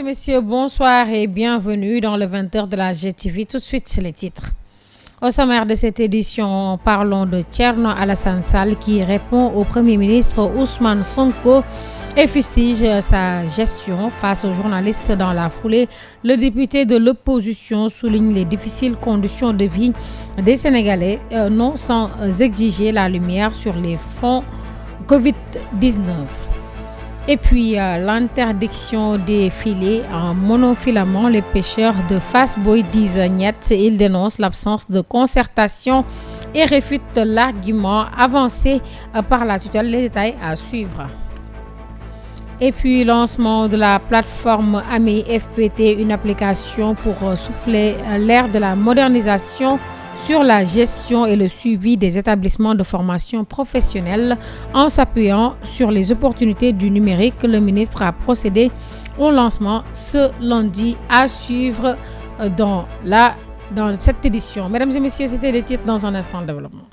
et messieurs, bonsoir et bienvenue dans le 20h de la GTV. Tout de suite, c'est les titres. Au sommaire de cette édition, parlons de Thierno Alassane Sall qui répond au Premier ministre Ousmane Sonko et fustige sa gestion face aux journalistes dans la foulée. Le député de l'opposition souligne les difficiles conditions de vie des Sénégalais, non sans exiger la lumière sur les fonds Covid-19. Et puis l'interdiction des filets en monofilament, les pêcheurs de Fass Boye disent niet. Ils dénoncent l'absence de concertation et réfutent l'argument avancé par la tutelle. Les détails à suivre. Et puis lancement de la plateforme AMI FPT, une application pour souffler l'air de la modernisation sur la gestion et le suivi des établissements de formation professionnelle en s'appuyant sur les opportunités du numérique. Le ministre a procédé au lancement ce lundi, à suivre dans cette édition. Mesdames et messieurs, c'était les titres. Dans un instant de développement.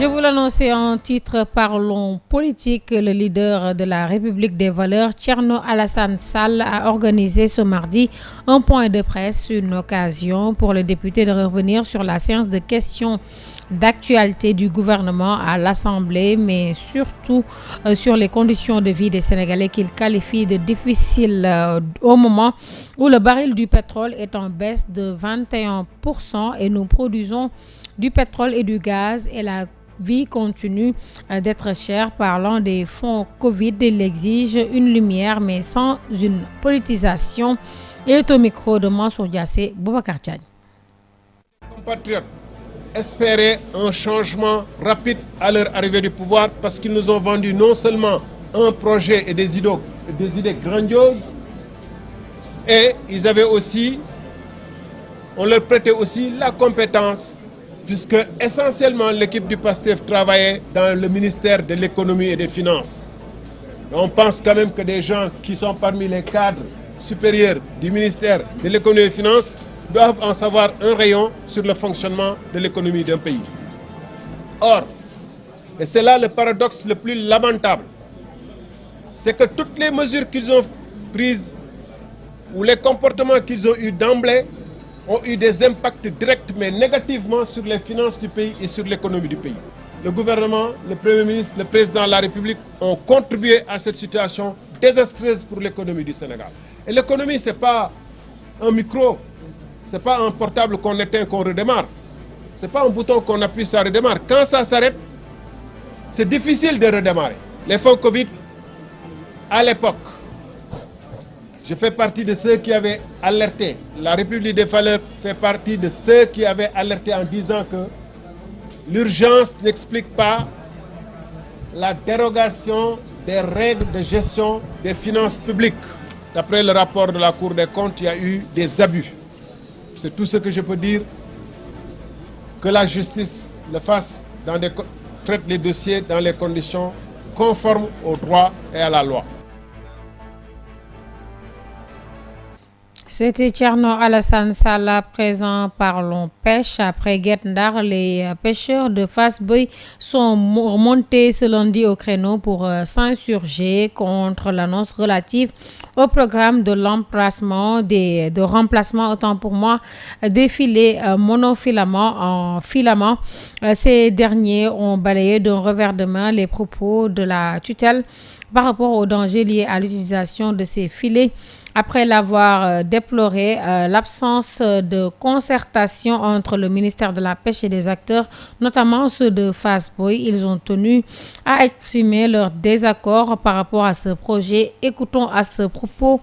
Je vous l'annonçais en titre, parlons politique. Le leader de la République des valeurs, Thierno Alassane Sall, a organisé ce mardi un point de presse, une occasion pour le député de revenir sur la séance de questions d'actualité du gouvernement à l'Assemblée, mais surtout sur les conditions de vie des Sénégalais qu'il qualifie de difficiles au moment où le baril du pétrole est en baisse de 21% et nous produisons du pétrole et du gaz, et la vie continue d'être chère. Parlant des fonds Covid, il exige une lumière mais sans une politisation. Et au micro de Mansour Diassé, Boubacar Diagne. Compatriotes espéraient un changement rapide à leur arrivée du pouvoir parce qu'ils nous ont vendu non seulement un projet et des idées grandioses, et ils avaient aussi, on leur prêtait aussi la compétence, puisque essentiellement l'équipe du PASTEF travaillait dans le ministère de l'économie et des finances. On pense quand même que des gens qui sont parmi les cadres supérieurs du ministère de l'économie et des finances doivent en savoir un rayon sur le fonctionnement de l'économie d'un pays. Or, et c'est là le paradoxe le plus lamentable, c'est que toutes les mesures qu'ils ont prises ou les comportements qu'ils ont eus d'emblée ont eu des impacts directs mais négativement sur les finances du pays et sur l'économie du pays. Le gouvernement, le Premier ministre, le Président de la République ont contribué à cette situation désastreuse pour l'économie du Sénégal. Et l'économie, ce n'est pas un micro, ce n'est pas un portable qu'on éteint, qu'on redémarre. Ce n'est pas un bouton qu'on appuie, ça redémarre. Quand ça s'arrête, c'est difficile de redémarrer. Les fonds Covid, à l'époque, je fais partie de ceux qui avaient alerté. La République des valeurs fait partie de ceux qui avaient alerté en disant que l'urgence n'explique pas la dérogation des règles de gestion des finances publiques. D'après le rapport de la Cour des comptes, il y a eu des abus. C'est tout ce que je peux dire. Que la justice le fasse, traite les dossiers dans les conditions conformes au droit et à la loi. C'était Thierno Alassane Sall. À présent, parlons pêche. Après Guet Ndar, les pêcheurs de Fass Boye sont remontés ce lundi au créneau pour s'insurger contre l'annonce relative au programme de remplacement, autant pour moi, des filets monofilaments en filament. Ces derniers ont balayé d'un revers de main les propos de la tutelle par rapport aux dangers liés à l'utilisation de ces filets. Après l'avoir déploré, l'absence de concertation entre le ministère de la Pêche et des acteurs, notamment ceux de Fass Boye, ils ont tenu à exprimer leur désaccord par rapport à ce projet. Écoutons à ce propos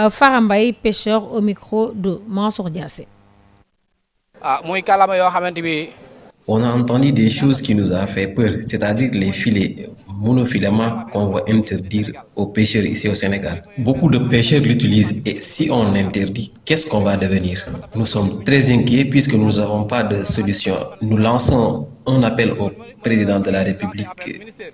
Farambaye, pêcheur, au micro de Mansour Diassé. On a entendu des choses qui nous ont fait peur, c'est-à-dire les filets monofilaments qu'on va interdire aux pêcheurs ici au Sénégal. Beaucoup de pêcheurs l'utilisent et si on interdit, qu'est-ce qu'on va devenir? Nous sommes très inquiets puisque nous n'avons pas de solution. Nous lançons un appel au président de la République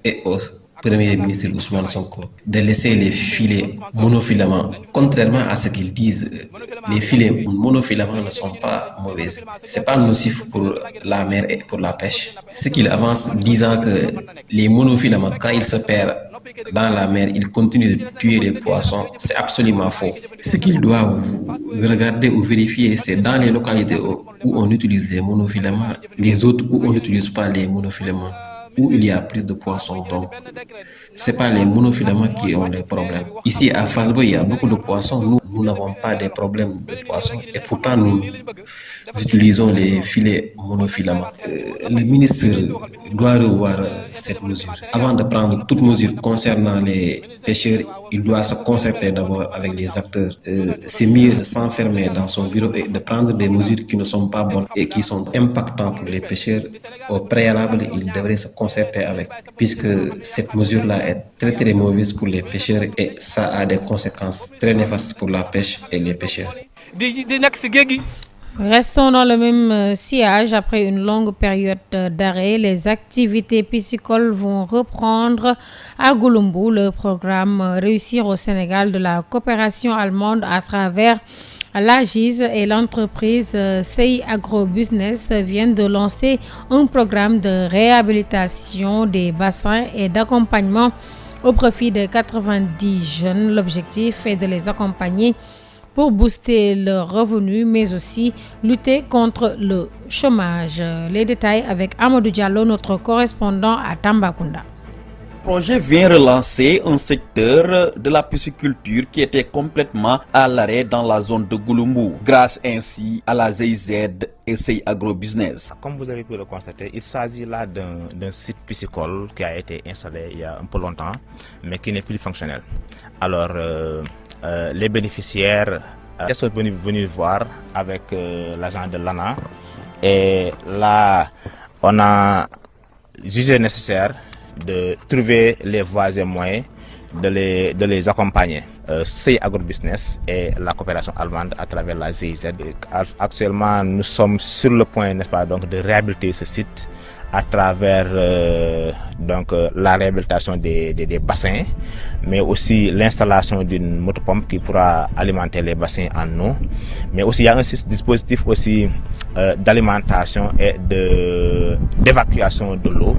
et aux Premier ministre Ousmane Sonko de laisser les filets monofilaments. Contrairement à ce qu'ils disent, les filets monofilaments ne sont pas mauvais. C'est pas nocif pour la mer et pour la pêche. Ce qu'ils avancent disant que les monofilaments, quand ils se perdent dans la mer, ils continuent de tuer les poissons. C'est absolument faux. Ce qu'ils doivent regarder ou vérifier, c'est dans les localités où on utilise les monofilaments, les autres où on n'utilise pas les monofilaments, où il y a plus de poissons. Donc, c'est pas les monofilaments qui ont des problèmes. Ici, à Fasbo, il y a beaucoup de poissons. Nous n'avons pas de problèmes de poissons. Et pourtant, nous utilisons les filets monofilaments. Le ministre doit revoir cette mesure. Avant de prendre toute mesure concernant les pêcheurs, il doit se concerter d'abord avec les acteurs. C'est mieux de s'enfermer dans son bureau et de prendre des mesures qui ne sont pas bonnes et qui sont impactantes pour les pêcheurs. Au préalable, il devrait se concerter avec, puisque cette mesure-là est très très mauvaise pour les pêcheurs et ça a des conséquences très néfastes pour la pêche et les pêcheurs. Restons dans le même sillage. Après une longue période d'arrêt, les activités piscicoles vont reprendre à Gouloumbou. Le programme Réussir au Sénégal de la coopération allemande à travers l'AGIS et l'entreprise CEI Agrobusiness viennent de lancer un programme de réhabilitation des bassins et d'accompagnement au profit de 90 jeunes. L'objectif est de les accompagner pour booster leurs revenus, mais aussi lutter contre le chômage. Les détails avec Amadou Diallo, notre correspondant à Tambacounda. Le projet vient relancer un secteur de la pisciculture qui était complètement à l'arrêt dans la zone de Gouloumbou, grâce ainsi à la GIZ et CEI Agrobusiness. Comme vous avez pu le constater, il s'agit là d'un site piscicole qui a été installé il y a un peu longtemps, mais qui n'est plus fonctionnel. Alors, les bénéficiaires sont venus voir avec l'agent de l'ANA et là, on a jugé nécessaire de trouver les voies et moyens de les accompagner. CEI Agrobusiness et la coopération allemande à travers la GIZ. Actuellement, nous sommes sur le point, n'est-ce pas, donc, de réhabiliter ce site à travers la réhabilitation des bassins, mais aussi l'installation d'une motopompe qui pourra alimenter les bassins en eau. Mais aussi, il y a un dispositif aussi d'alimentation et d'évacuation de l'eau.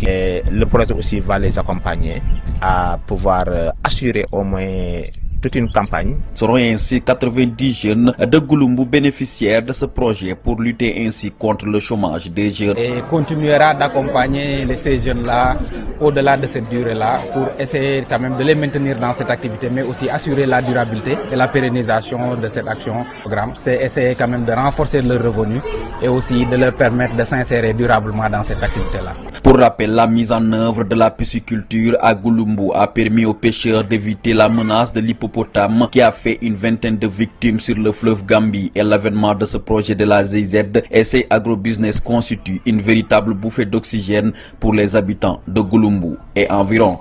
Le projet aussi va les accompagner à pouvoir assurer au moins toute une campagne. Seront ainsi 90 jeunes de Gouloumbou bénéficiaires de ce projet pour lutter ainsi contre le chômage des jeunes. Et continuera d'accompagner ces jeunes-là au-delà de cette durée-là pour essayer quand même de les maintenir dans cette activité, mais aussi assurer la durabilité et la pérennisation de cette action programme. C'est essayer quand même de renforcer leurs revenus et aussi de leur permettre de s'insérer durablement dans cette activité-là. Pour rappel, la mise en œuvre de la pisciculture à Gouloumbou a permis aux pêcheurs d'éviter la menace de l'hippopotame qui a fait une vingtaine de victimes sur le fleuve Gambie, et l'avènement de ce projet de la GIZ et CEI Agrobusiness constitue une véritable bouffée d'oxygène pour les habitants de Gouloumbou et environ.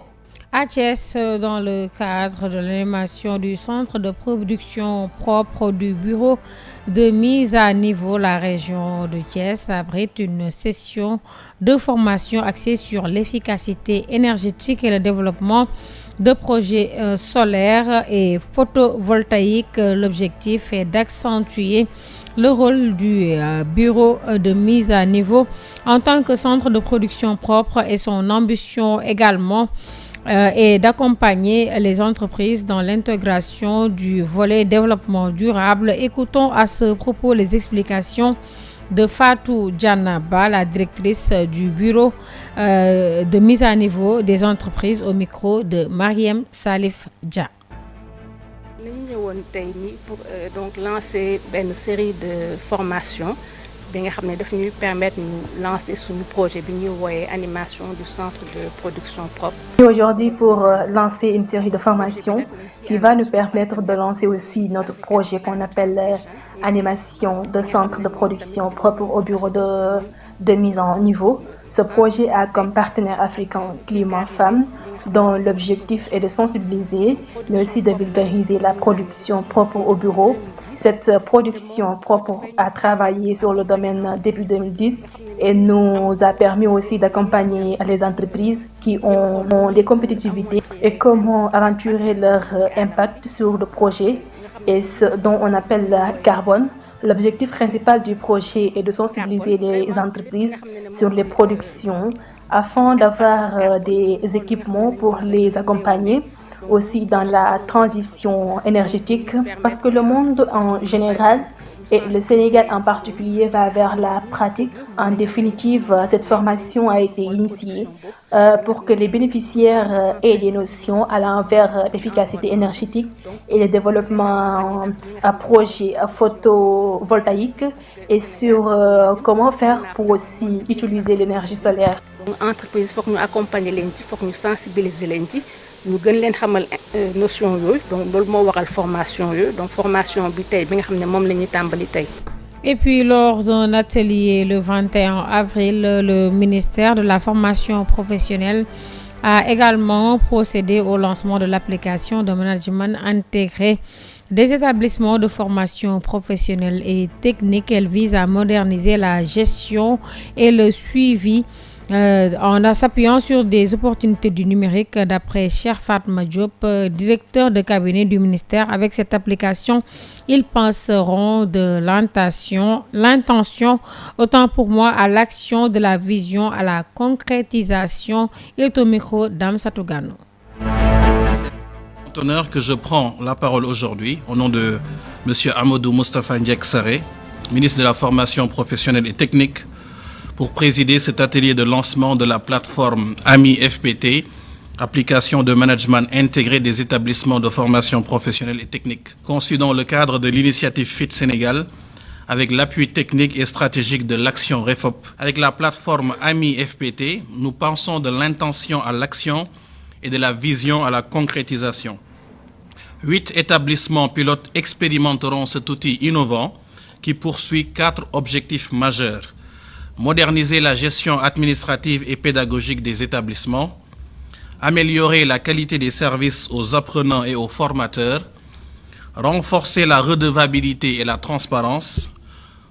À Thiès, dans le cadre de l'animation du centre de production propre du bureau de mise à niveau, la région de Thiès abrite une session de formation axée sur l'efficacité énergétique et le développement de projets solaires et photovoltaïques. L'objectif est d'accentuer le rôle du bureau de mise à niveau en tant que centre de production propre, et son ambition également et d'accompagner les entreprises dans l'intégration du volet développement durable. Écoutons à ce propos les explications de Fatou Djanaba, la directrice du bureau de mise à niveau des entreprises, au micro de Mariem Salif Dia. Nous avons pour donc lancer une série de formations qui nous permettre de lancer ce projet animation du centre de production propre. Aujourd'hui, pour lancer une série de formations qui va nous permettre de lancer aussi notre projet qu'on appelle animation de centre de production propre au bureau de mise en niveau. Ce projet a comme partenaire africain Climat Femmes, dont l'objectif est de sensibiliser, mais aussi de vulgariser la production propre au bureau. Cette production propre a travaillé sur le domaine début 2010 et nous a permis aussi d'accompagner les entreprises qui ont des compétitivités et comment aventurer leur impact sur le projet et ce dont on appelle la carbone. L'objectif principal du projet est de sensibiliser les entreprises sur les productions afin d'avoir des équipements pour les accompagner aussi dans la transition énergétique parce que le monde en général et le Sénégal en particulier va vers la pratique. En définitive, cette formation a été initiée pour que les bénéficiaires aient des notions allant vers l'efficacité énergétique et le développement à projets photovoltaïques et sur comment faire pour aussi utiliser l'énergie solaire. Entreprise, il faut que nous accompagnions les gens, il faut que nous sensibilisions les gens. Nous gën leen xamal notion yooyu donc loolu moo waral formation yooyu donc formation bi tey bi nga xam ne moom la ñuy tàmbali tey. Et puis lors d'un atelier le 21 avril, le ministère de la formation professionnelle a également procédé au lancement de l'application de management intégré des établissements de formation professionnelle et technique. Elle vise à moderniser la gestion et le suivi en s'appuyant sur des opportunités du numérique, d'après Cheikh Fatma Diop, directeur de cabinet du ministère. Avec cette application, ils passeront de l'intention, autant pour moi, à l'action, de la vision à la concrétisation. Il est au micro d'Amsatou Gano. C'est un honneur que je prends la parole aujourd'hui au nom de M. Amadou Moustapha Ndiaye Sarré, ministre de la Formation professionnelle et technique, pour présider cet atelier de lancement de la plateforme AMI FPT, application de management intégré des établissements de formation professionnelle et technique, conçue dans le cadre de l'initiative FIT Sénégal, avec l'appui technique et stratégique de l'Action REFOP. Avec la plateforme AMI FPT, nous pensons de l'intention à l'action et de la vision à la concrétisation. 8 établissements pilotes expérimenteront cet outil innovant qui poursuit 4 objectifs majeurs. Moderniser la gestion administrative et pédagogique des établissements, améliorer la qualité des services aux apprenants et aux formateurs, renforcer la redevabilité et la transparence,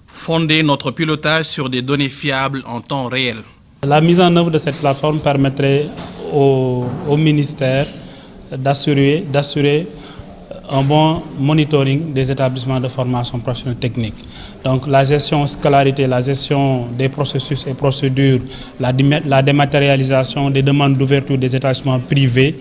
fonder notre pilotage sur des données fiables en temps réel. La mise en œuvre de cette plateforme permettrait au ministère d'assurer un bon monitoring des établissements de formation professionnelle technique. Donc la gestion scolarité, la gestion des processus et procédures, la dématérialisation des demandes d'ouverture des établissements privés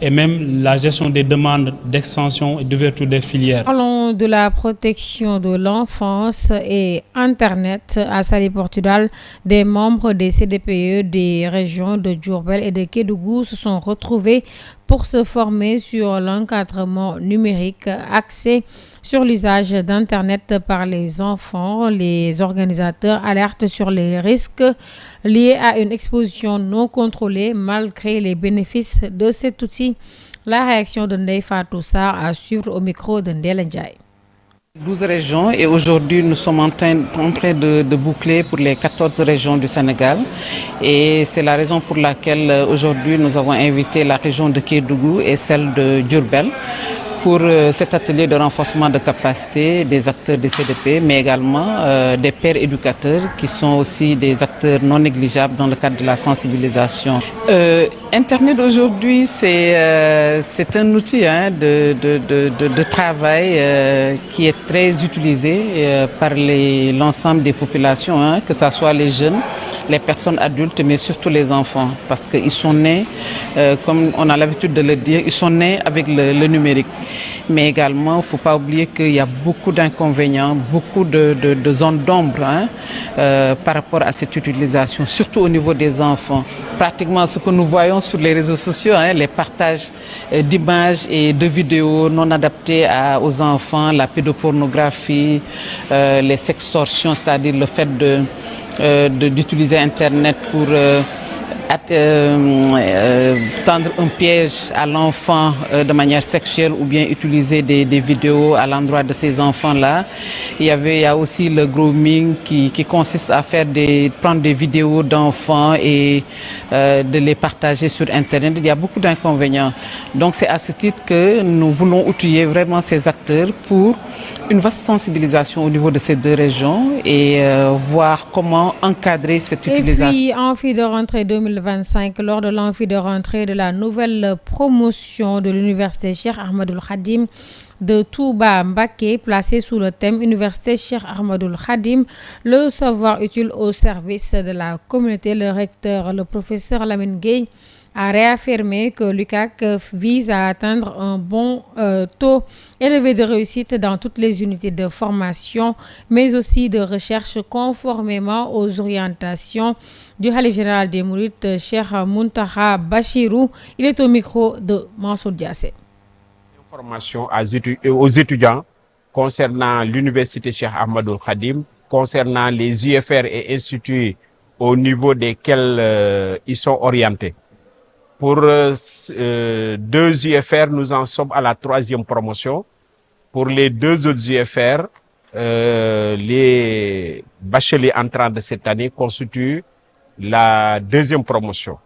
et même la gestion des demandes d'extension et d'ouverture des filières. Parlons de la protection de l'enfance et Internet. À Saly Portudal, des membres des CDPE des régions de Diourbel et de Kédougou se sont retrouvés pour se former sur l'encadrement numérique axé sur l'usage d'Internet par les enfants. Les organisateurs alertent sur les risques liés à une exposition non contrôlée malgré les bénéfices de cet outil. La réaction de Ndeye Fatou Sarr à suivre au micro de Ndella Ndiaye. 12 régions et aujourd'hui nous sommes en train de boucler pour les 14 régions du Sénégal et c'est la raison pour laquelle aujourd'hui nous avons invité la région de Kédougou et celle de Diourbel pour cet atelier de renforcement de capacité des acteurs des CDP, mais également des pères éducateurs qui sont aussi des acteurs non négligeables dans le cadre de la sensibilisation. Internet aujourd'hui, c'est un outil de travail qui est très utilisé par l'ensemble des populations, que ce soit les jeunes, les personnes adultes, mais surtout les enfants, parce qu'ils sont nés, comme on a l'habitude de le dire, ils sont nés avec le numérique. Mais également, il ne faut pas oublier qu'il y a beaucoup d'inconvénients, beaucoup de zones d'ombre par rapport à cette utilisation, surtout au niveau des enfants. Pratiquement ce que nous voyons sur les réseaux sociaux, les partages d'images et de vidéos non adaptées aux enfants, la pédopornographie, les sextorsions, c'est-à-dire le fait d'utiliser Internet tendre un piège à l'enfant de manière sexuelle ou bien utiliser des vidéos à l'endroit de ces enfants-là. Il y a aussi le grooming qui consiste à prendre des vidéos d'enfants et de les partager sur Internet. Il y a beaucoup d'inconvénients. Donc c'est à ce titre que nous voulons outiller vraiment ces acteurs pour une vaste sensibilisation au niveau de ces deux régions et voir comment encadrer cette utilisation. Et puis, amphi de rentrée 2025, lors de l'amphi de rentrée de la nouvelle promotion de l'université Cheikh Ahmadoul Khadim de Touba Mbacké, placée sous le thème Université Cheikh Ahmadoul Khadim, le savoir utile au service de la communauté, le recteur, le professeur Lamine Gueye, a réaffirmé que l'UCAC vise à atteindre un bon taux élevé de réussite dans toutes les unités de formation, mais aussi de recherche conformément aux orientations du Khalife général des Mourides, Cheikh Mountakha Bachirou. Il est au micro de Mansour Diassé. Information aux étudiants concernant l'université Cheikh Ahmadoul Khadim, concernant les UFR et instituts au niveau desquels ils sont orientés. Pour 2 UFR, nous en sommes à la 3e promotion. Pour les 2 autres UFR, les bacheliers entrants de cette année constituent la 2e promotion.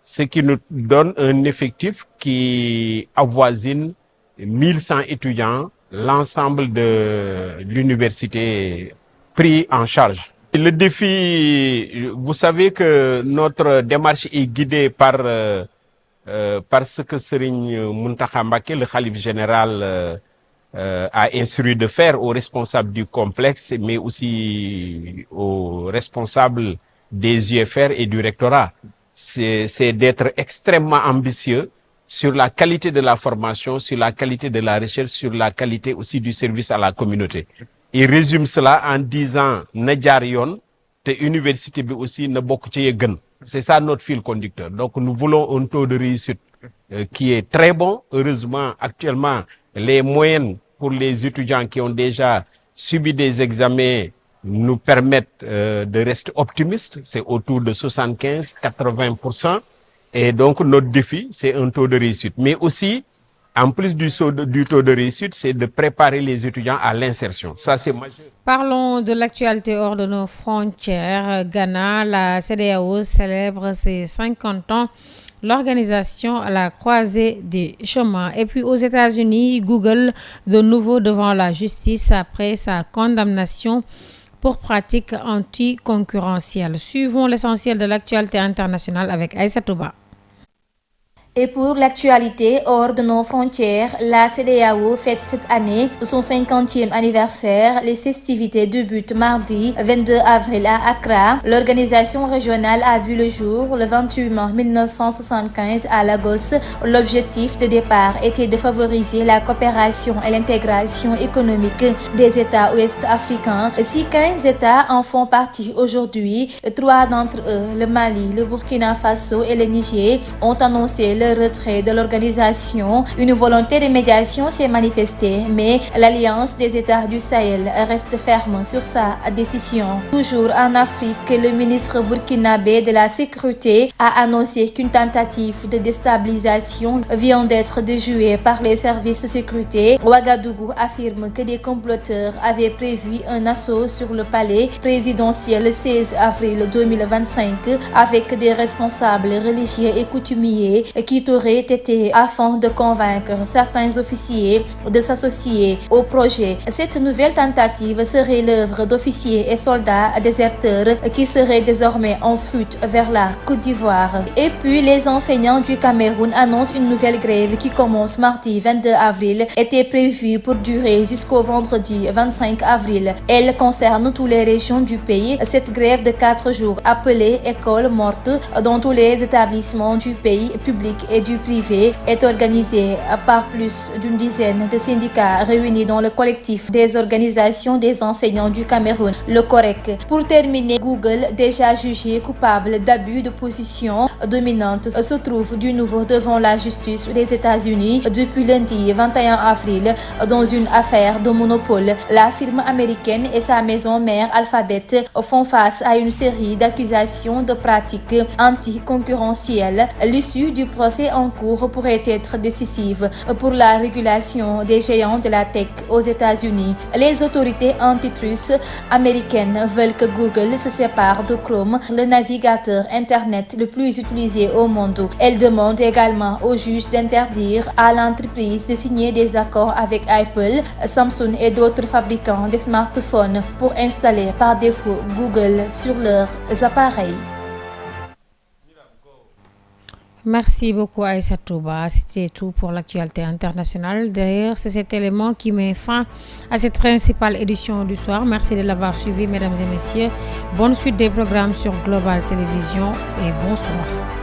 Ce qui nous donne un effectif qui avoisine 1100 étudiants, l'ensemble de l'université pris en charge. Le défi, vous savez que notre démarche est guidée par ce que Serigne Mountakha Mbacké, le khalife général, a instruit de faire aux responsables du complexe, mais aussi aux responsables des UFR et du rectorat. C'est d'être extrêmement ambitieux sur la qualité de la formation, sur la qualité de la recherche, sur la qualité aussi du service à la communauté. Il résume cela en disant na jaar yoon te université bi aussi na bokk ci gën. C'est ça notre fil conducteur. Donc nous voulons un taux de réussite qui est très bon. Heureusement, actuellement, les moyennes pour les étudiants qui ont déjà subi des examens nous permettent de rester optimistes. C'est autour de 75-80%. Et donc notre défi, c'est un taux de réussite. Mais aussi, en plus du taux de réussite, c'est de préparer les étudiants à l'insertion. Ça, c'est majeur. Parlons de l'actualité hors de nos frontières. Ghana, la CEDEAO célèbre ses 50 ans. L'organisation à la croisée des chemins. Et puis aux États-Unis, Google de nouveau devant la justice après sa condamnation pour pratiques anticoncurrentielles. Suivons l'essentiel de l'actualité internationale avec Aïssa Touba. Et pour l'actualité hors de nos frontières, la CEDEAO fête cette année son 50e anniversaire. Les festivités débutent mardi 22 avril à Accra. L'organisation régionale a vu le jour le 28 mars 1975 à Lagos. L'objectif de départ était de favoriser la coopération et l'intégration économique des États ouest-africains. Si 15 États en font partie aujourd'hui, 3 d'entre eux, le Mali, le Burkina Faso et le Niger, ont annoncé le retrait de l'organisation. Une volonté de médiation s'est manifestée, mais l'Alliance des États du Sahel reste ferme sur sa décision. Toujours en Afrique, le ministre burkinabé de la Sécurité a annoncé qu'une tentative de déstabilisation vient d'être déjouée par les services de sécurité. Ouagadougou affirme que des comploteurs avaient prévu un assaut sur le palais présidentiel le 16 avril 2025 avec des responsables religieux et coutumiers qui aurait été afin de convaincre certains officiers de s'associer au projet. Cette nouvelle tentative serait l'œuvre d'officiers et soldats déserteurs qui seraient désormais en fuite vers la Côte d'Ivoire. Et puis les enseignants du Cameroun annoncent une nouvelle grève qui commence mardi 22 avril, était prévue pour durer jusqu'au vendredi 25 avril. Elle concerne toutes les régions du pays. Cette grève de 4 jours appelée école morte dans tous les établissements du pays public public et du privé est organisée par plus d'une dizaine de syndicats réunis dans le collectif des organisations des enseignants du Cameroun, le COREC. Pour terminer, Google, déjà jugé coupable d'abus de position dominante, se trouve de nouveau devant la justice des États-Unis depuis lundi 21 avril dans une affaire de monopole. La firme américaine et sa maison mère Alphabet font face à une série d'accusations de pratiques anticoncurrentielles. L'issue du procès en cours pourrait être décisive pour la régulation des géants de la tech aux États-Unis. Les autorités antitrust américaines veulent que Google se sépare de Chrome, le navigateur Internet le plus utilisé au monde. Elles demandent également aux juges d'interdire à l'entreprise de signer des accords avec Apple, Samsung et d'autres fabricants de smartphones pour installer par défaut Google sur leurs appareils. Merci beaucoup Aïssa Touba. C'était tout pour l'actualité internationale. D'ailleurs, c'est cet élément qui met fin à cette principale édition du soir. Merci de l'avoir suivi, mesdames et messieurs. Bonne suite des programmes sur Global Télévision et bonsoir.